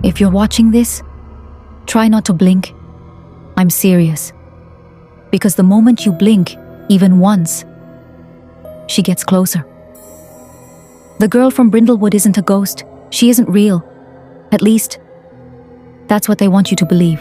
If you're watching this, try not to blink. I'm serious. Because the moment you blink, even once, she gets closer. The girl from Brindlewood isn't a ghost. She isn't real. At least, that's what they want you to believe.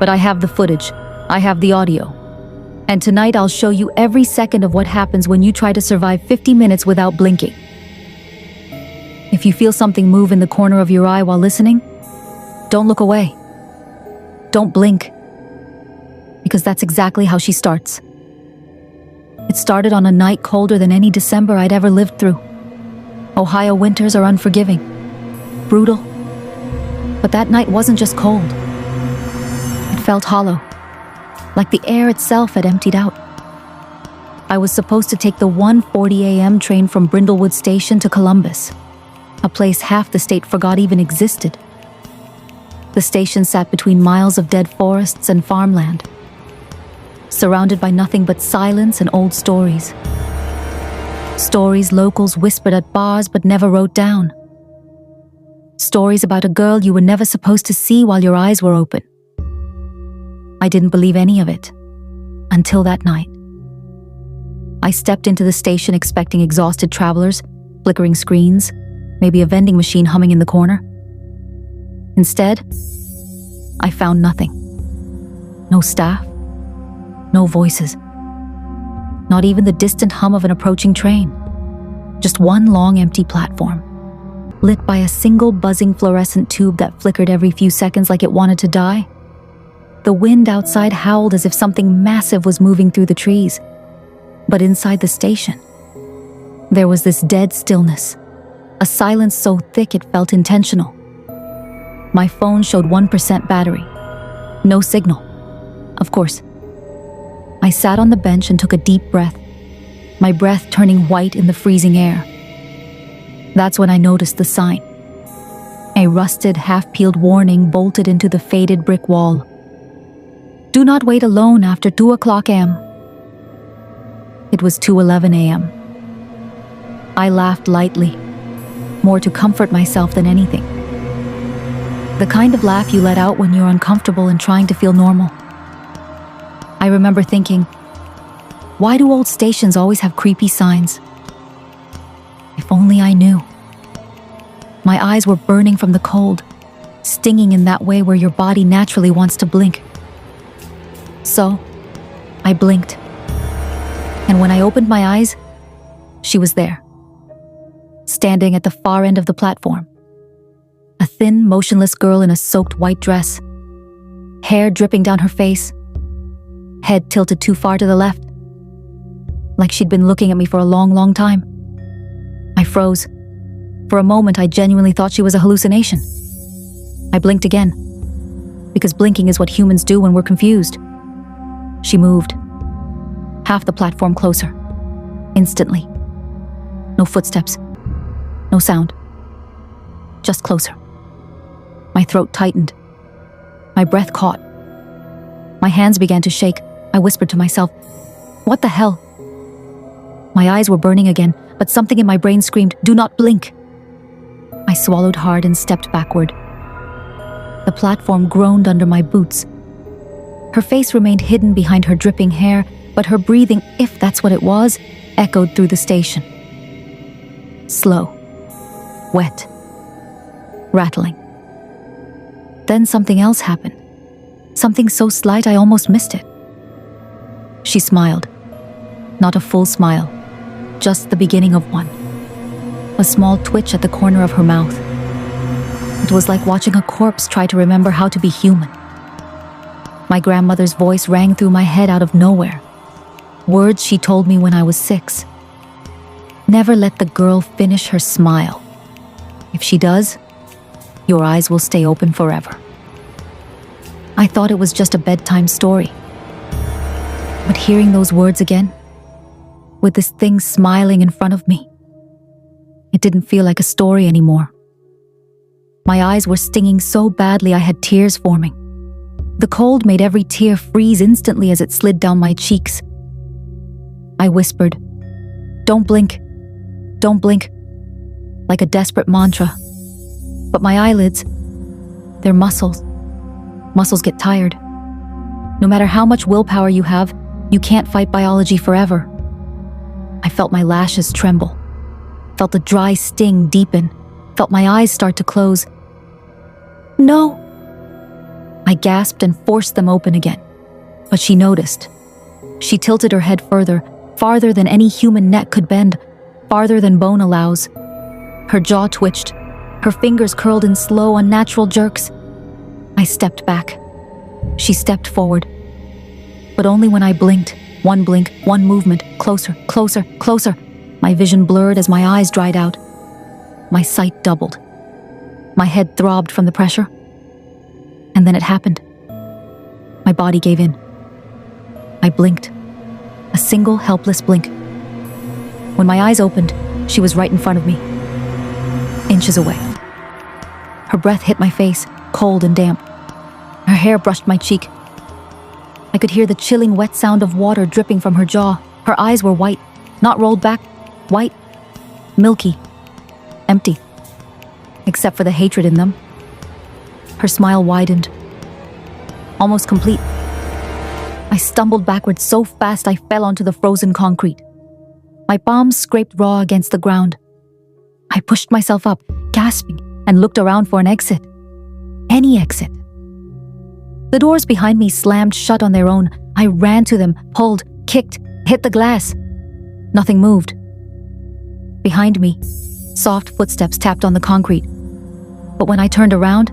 But I have the footage. I have the audio. And tonight I'll show you every second of what happens when you try to survive 50 minutes without blinking. If you feel something move in the corner of your eye while listening, don't look away. Don't blink. Because that's exactly how she starts. It started on a night colder than any December I'd ever lived through. Ohio winters are unforgiving, brutal. But that night wasn't just cold. It felt hollow, like the air itself had emptied out. I was supposed to take the 1:40 a.m. train from Brindlewood Station to Columbus, a place half the state forgot even existed. The station sat between miles of dead forests and farmland, surrounded by nothing but silence and old stories. Stories locals whispered at bars but never wrote down. Stories about a girl you were never supposed to see while your eyes were open. I didn't believe any of it, until that night. I stepped into the station expecting exhausted travelers, flickering screens, maybe a vending machine humming in the corner. Instead, I found nothing. No staff, no voices. Not even the distant hum of an approaching train. Just one long empty platform, lit by a single buzzing fluorescent tube that flickered every few seconds like it wanted to die. The wind outside howled as if something massive was moving through the trees. But inside the station, there was this dead stillness, a silence so thick it felt intentional. My phone showed 1% battery. No signal. Of course. I sat on the bench and took a deep breath, my breath turning white in the freezing air. That's when I noticed the sign. A rusted, half-peeled warning bolted into the faded brick wall. Do not wait alone after 2 o'clock a.m. It was 2:11 a.m. I laughed lightly, more to comfort myself than anything. The kind of laugh you let out when you're uncomfortable and trying to feel normal. I remember thinking, why do old stations always have creepy signs? If only I knew. My eyes were burning from the cold, stinging in that way where your body naturally wants to blink. So, I blinked. And when I opened my eyes, she was there, standing at the far end of the platform. A thin, motionless girl in a soaked white dress, hair dripping down her face, head tilted too far to the left, like she'd been looking at me for a long, long time. I froze. For a moment, I genuinely thought she was a hallucination. I blinked again, because blinking is what humans do when we're confused. She moved. Half the platform closer. Instantly. No footsteps. No sound. Just closer. My throat tightened. My breath caught. My hands began to shake. I whispered to myself, "What the hell?" My eyes were burning again, but something in my brain screamed, "Do not blink." I swallowed hard and stepped backward. The platform groaned under my boots. Her face remained hidden behind her dripping hair, but her breathing, if that's what it was, echoed through the station. Slow. Wet. Rattling. Then something else happened. Something so slight I almost missed it. She smiled. Not a full smile, just the beginning of one. A small twitch at the corner of her mouth. It was like watching a corpse try to remember how to be human. My grandmother's voice rang through my head out of nowhere. Words she told me when I was 6. Never let the girl finish her smile. If she does, your eyes will stay open forever. I thought it was just a bedtime story. But hearing those words again, with this thing smiling in front of me, it didn't feel like a story anymore. My eyes were stinging so badly I had tears forming. The cold made every tear freeze instantly as it slid down my cheeks. I whispered, "Don't blink. Don't blink," like a desperate mantra. But my eyelids, they're muscles. Muscles get tired. No matter how much willpower you have, you can't fight biology forever. I felt my lashes tremble, felt the dry sting deepen, felt my eyes start to close. No! I gasped and forced them open again. But she noticed. She tilted her head further, farther than any human neck could bend, farther than bone allows. Her jaw twitched, her fingers curled in slow, unnatural jerks. I stepped back. She stepped forward. But only when I blinked. One blink, one movement, closer, closer, closer. My vision blurred as my eyes dried out. My sight doubled. My head throbbed from the pressure. And then it happened. My body gave in. I blinked. A single helpless blink. When my eyes opened, she was right in front of me. Inches away. Her breath hit my face, cold and damp. Her hair brushed my cheek. I could hear the chilling wet sound of water dripping from her jaw. Her eyes were white, not rolled back, white, milky, empty, except for the hatred in them. Her smile widened, almost complete. I stumbled backwards so fast I fell onto the frozen concrete. My palms scraped raw against the ground. I pushed myself up, gasping, and looked around for an exit. Any exit. The doors behind me slammed shut on their own. I ran to them, pulled, kicked, hit the glass. Nothing moved. Behind me, soft footsteps tapped on the concrete. But when I turned around,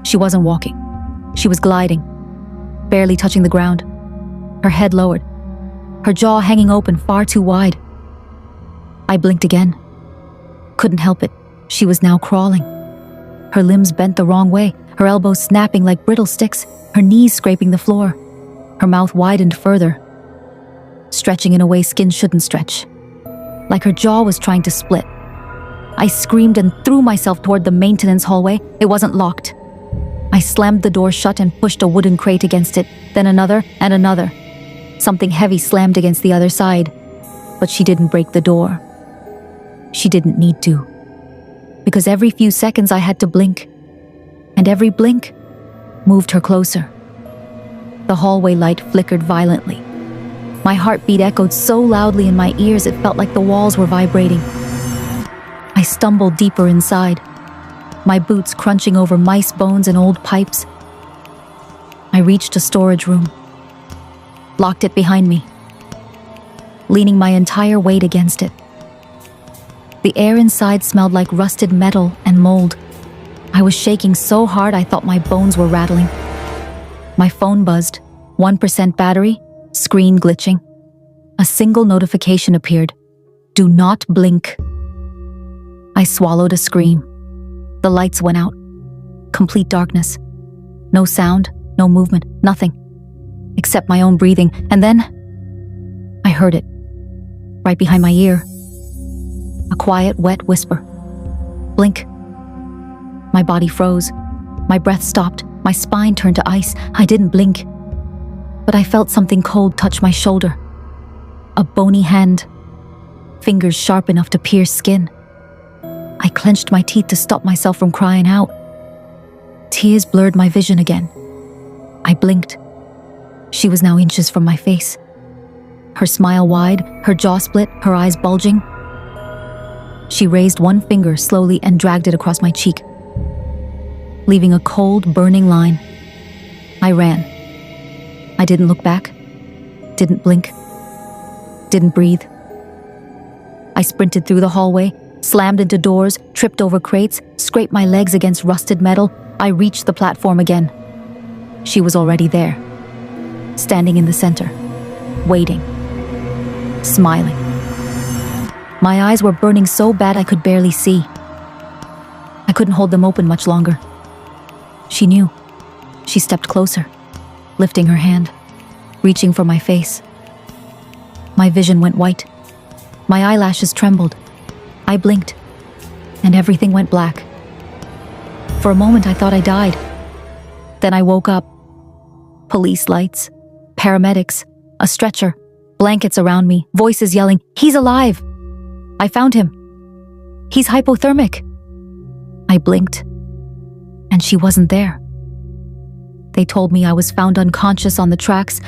she wasn't walking. She was gliding, barely touching the ground. Her head lowered, her jaw hanging open far too wide. I blinked again. Couldn't help it. She was now crawling. Her limbs bent the wrong way, her elbows snapping like brittle sticks, her knees scraping the floor. Her mouth widened further, stretching in a way skin shouldn't stretch, like her jaw was trying to split. I screamed and threw myself toward the maintenance hallway. It wasn't locked. I slammed the door shut and pushed a wooden crate against it, then another and another. Something heavy slammed against the other side, but she didn't break the door. She didn't need to, because every few seconds I had to blink, and every blink moved her closer. The hallway light flickered violently. My heartbeat echoed so loudly in my ears it felt like the walls were vibrating. I stumbled deeper inside, my boots crunching over mice bones and old pipes. I reached a storage room, locked it behind me, leaning my entire weight against it. The air inside smelled like rusted metal and mold. I was shaking so hard I thought my bones were rattling. My phone buzzed, 1% battery, screen glitching. A single notification appeared. Do not blink. I swallowed a scream. The lights went out. Complete darkness. No sound, no movement, nothing. Except my own breathing. And then I heard it, right behind my ear. A quiet, wet whisper. Blink. My body froze. My breath stopped. My spine turned to ice. I didn't blink. But I felt something cold touch my shoulder. A bony hand. Fingers sharp enough to pierce skin. I clenched my teeth to stop myself from crying out. Tears blurred my vision again. I blinked. She was now inches from my face. Her smile wide, her jaw split, her eyes bulging. She raised one finger slowly and dragged it across my cheek, leaving a cold, burning line. I ran. I didn't look back, didn't blink, didn't breathe. I sprinted through the hallway, slammed into doors, tripped over crates, scraped my legs against rusted metal. I reached the platform again. She was already there, standing in the center, waiting, smiling. My eyes were burning so bad I could barely see. I couldn't hold them open much longer. She knew. She stepped closer, lifting her hand, reaching for my face. My vision went white. My eyelashes trembled. I blinked, and everything went black. For a moment I thought I died. Then I woke up. Police lights, paramedics, a stretcher, blankets around me, voices yelling, "He's alive! I found him. He's hypothermic." I blinked, and she wasn't there. They told me I was found unconscious on the tracks,